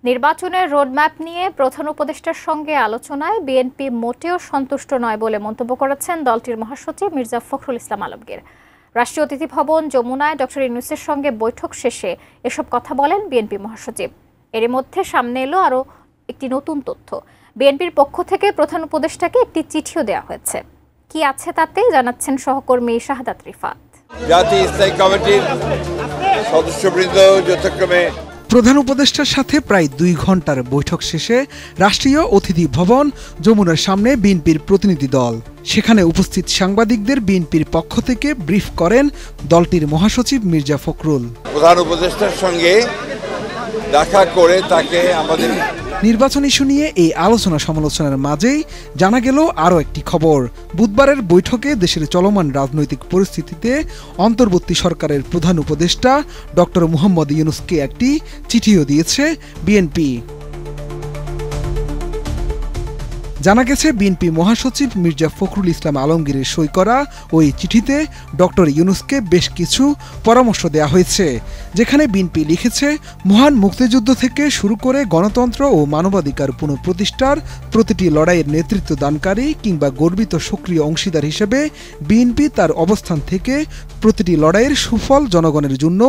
নির্বাচনের রোডম্যাপ নিয়ে প্রধান উপদেষ্টার সঙ্গে আলোচনায় বিএনপি মোটেও সন্তুষ্ট নয় বলে মন্তব্য করেছেন দলটির মহাসচিব মির্জা ফখরুল ইসলাম আলমগীর। রাষ্ট্রীয় অতিথি ভবন যমুনায় ডক্টর ইউনূসের সঙ্গে বৈঠক শেষে এসব কথা বলেন বিএনপি মহাসচিব। এর মধ্যে সামনে এলো আরও একটি নতুন তথ্য। বিএনপির পক্ষ থেকে প্রধান উপদেষ্টাকে একটি চিঠিও দেওয়া হয়েছে। কি আছে তাতে জানাচ্ছেন সহকর্মী শাহাদাত রিফাত। জাতীয় স্থায়ী কমিটির সদস্যবৃন্দ যথাক্রমে প্রধান উপদেষ্টার সাথে প্রায় 2 ঘন্টার বৈঠক শেষে রাষ্ট্রীয় অতিথি ভবন যমুনার সামনে বিএনপির প্রতিনিধি দল। সেখানে উপস্থিত সাংবাদিকদের বিএনপির পক্ষ থেকে ব্রিফ করেন দলটির মহাসচিব মির্জা ফখরুল। প্রধান উপদেষ্টার সঙ্গে দেখা করে তাকে আমাদের নির্বাচন ইস্যু নিয়ে এই আলোচনা সমালোচনার মাঝেই জানা গেল আরও একটি খবর। বুধবারের বৈঠকে দেশের চলমান রাজনৈতিক পরিস্থিতিতে অন্তর্বর্তী সরকারের প্রধান উপদেষ্টা ডক্টর মুহাম্মদ ইউনূসকে একটি চিঠিও দিয়েছে বিএনপি। জানা গেছে বিএনপি মহাসচিব মির্জা ফখরুল ইসলাম আলমগীরের সই করা ওই চিঠিতে ডক্টর ইউনূসকে বেশ কিছু পরামর্শ দেওয়া হয়েছে, যেখানে বিএনপি লিখেছে মহান মুক্তিযুদ্ধ থেকে শুরু করে গণতন্ত্র ও মানবাধিকার পুনঃপ্রতিষ্ঠার প্রতিটি লড়াইয়ের নেতৃত্ব দানকারী কিংবা গর্বিত সক্রিয় অংশীদার হিসেবে বিএনপি তার অবস্থান থেকে প্রতিটি লড়াইয়ের সুফল জনগণের জন্য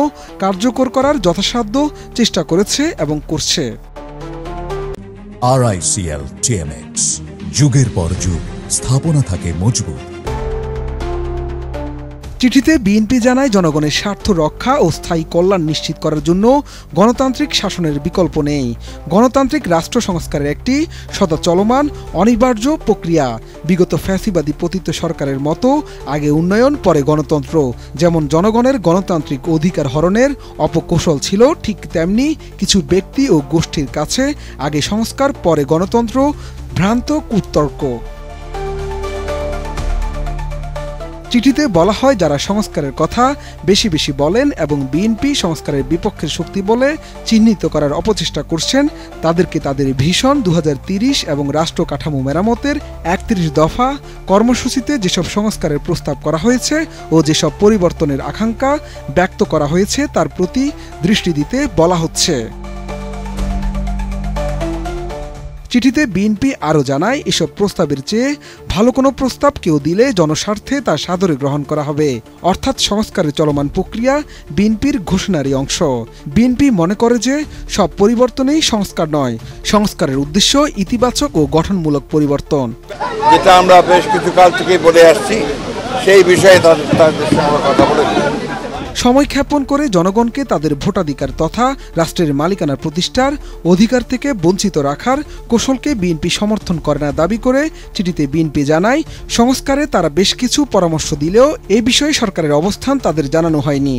কার্যকর করার যথাসাধ্য চেষ্টা করেছে এবং করছে। RICL TMX, যুগের পর যুগ স্থাপনা থাকে মজবুত। চিঠিতে বিএনপি জানায় জনগণের স্বার্থ রক্ষা ও স্থায়ী কল্যাণ নিশ্চিত করার জন্য গণতান্ত্রিক শাসনের বিকল্প নেই। গণতান্ত্রিক রাষ্ট্র সংস্কারের একটি সদা চলমান অনিবার্য প্রক্রিয়া। বিগত ফ্যাসিবাদী পতিত সরকারের মতো আগে উন্নয়ন পরে গণতন্ত্র যেমন জনগণের গণতান্ত্রিক অধিকার হরণের অপকৌশল ছিল, ঠিক তেমনি কিছু ব্যক্তি ও গোষ্ঠীর কাছে আগে সংস্কার পরে গণতন্ত্র ভ্রান্ত কুতর্ক। চিঠিতে বলা হয় যারা সংস্কারের কথা বেশি বেশি বলেন এবং বিএনপি সংস্কারের বিপক্ষের শক্তি বলে চিহ্নিত করার অপচেষ্টা করছেন তাদেরকে তাদের ভিশন 2030 এবং রাষ্ট্র কাঠামো মেরামতের 31 দফা কর্মসূচিতে যেসব সংস্কারের প্রস্তাব করা হয়েছে ও যেসব পরিবর্তনের আকাঙ্ক্ষা ব্যক্ত করা হয়েছে তার প্রতি দৃষ্টি দিতে বলা হচ্ছে। চিঠিতে বিএনপি আরও জানায় এসব প্রস্তাবের চেয়ে ভালো কোনো প্রস্তাব কেউ দিলে জনস্বার্থে তা সাদরে গ্রহণ করা হবে। অর্থাৎ সংস্কারের চলমান প্রক্রিয়া বিএনপির ঘোষণারই অংশ। বিএনপি মনে করে যে সব পরিবর্তনেই সংস্কার নয়, সংস্কারের উদ্দেশ্য ইতিবাচক ও গঠনমূলক পরিবর্তন। যেটা আমরা বেশ কিছু কাল থেকেই বলে আসছি, সেই বিষয়ে তাদের সঙ্গে কথা বলেছি। সময় ক্ষেপণ করে জনগণকে তাদের ভোটাধিকার তথা রাষ্ট্রের মালিকানা প্রতিষ্ঠার অধিকার থেকে বঞ্চিত রাখার কৌশলকে বিএনপি সমর্থন করে না দাবি করে চিঠিতে বিএনপি জানায় সংস্কারে তারা বেশ কিছু পরামর্শ দিলেও এ বিষয়ে সরকারের অবস্থান তাদের জানানো হয়নি।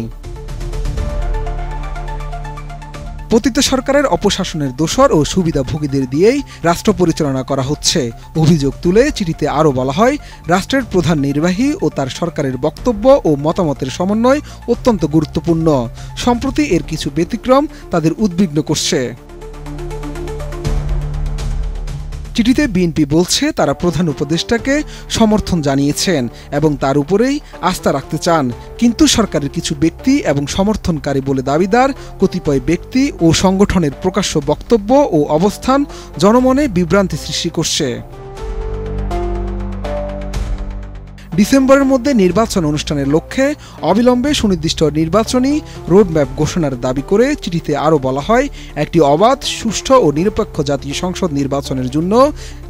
পতিত সরকারের অপশাসনের দোসর ও সুবিধাভোগীদের দিয়েই রাষ্ট্র পরিচালনা করা হচ্ছে অভিযোগ তুলে চিঠিতে আরও বলা হয় রাষ্ট্রের প্রধান নির্বাহী ও তার সরকারের বক্তব্য ও মতামতের সমন্বয় অত্যন্ত গুরুত্বপূর্ণ। সম্প্রতি এর কিছু ব্যতিক্রম তাদের উদ্বিগ্ন করছে। চিঠিতে বিএনপি বলছে তারা প্রধান উপদেষ্টাকে সমর্থন জানিয়েছেন এবং তার উপরেই আস্থা রাখতে চান, কিন্তু সরকারের কিছু ব্যক্তি এবং সমর্থনকারী বলে দাবিদার কতিপয় ব্যক্তি ও সংগঠনের প্রকাশ্য বক্তব্য ও অবস্থান জনমনে বিভ্রান্তি সৃষ্টি করছে। ডিসেম্বরের মধ্যে নির্বাচন অনুষ্ঠানের লক্ষ্যে অবিলম্বে সুনির্দিষ্ট নির্বাচনী রোডম্যাপ ঘোষণার দাবি করে চিঠিতে আরও বলা হয় একটি অবাধ, সুষ্ঠু ও নিরপেক্ষ জাতীয় সংসদ নির্বাচনের জন্য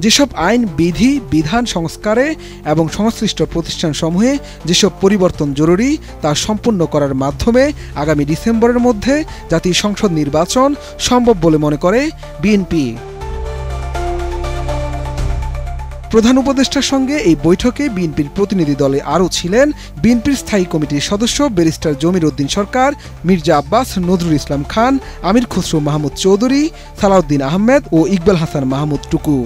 যেসব আইন বিধি বিধান সংস্কারে এবং সংশ্লিষ্ট প্রতিষ্ঠানসমূহে যেসব পরিবর্তন জরুরি তা সম্পূর্ণ করার মাধ্যমে আগামী ডিসেম্বরের মধ্যে জাতীয় সংসদ নির্বাচন সম্ভব বলে মনে করে বিএনপি। প্রধান উপদেষ্টার সঙ্গে এই বৈঠকে বিএনপির প্রতিনিধি দলে আরও ছিলেন বিএনপির স্থায়ী কমিটির সদস্য ব্যারিস্টার জমির উদ্দিন সরকার, মির্জা আব্বাস, নজরুল ইসলাম খান, আমির খসরু মাহমুদ চৌধুরী, সালাউদ্দিন আহমেদ ও ইকবাল হাসান মাহমুদ টুকু।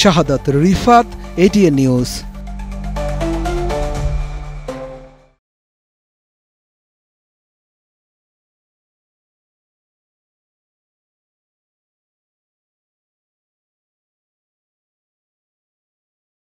শাহাদাত রিফাত, ATN নিউজ।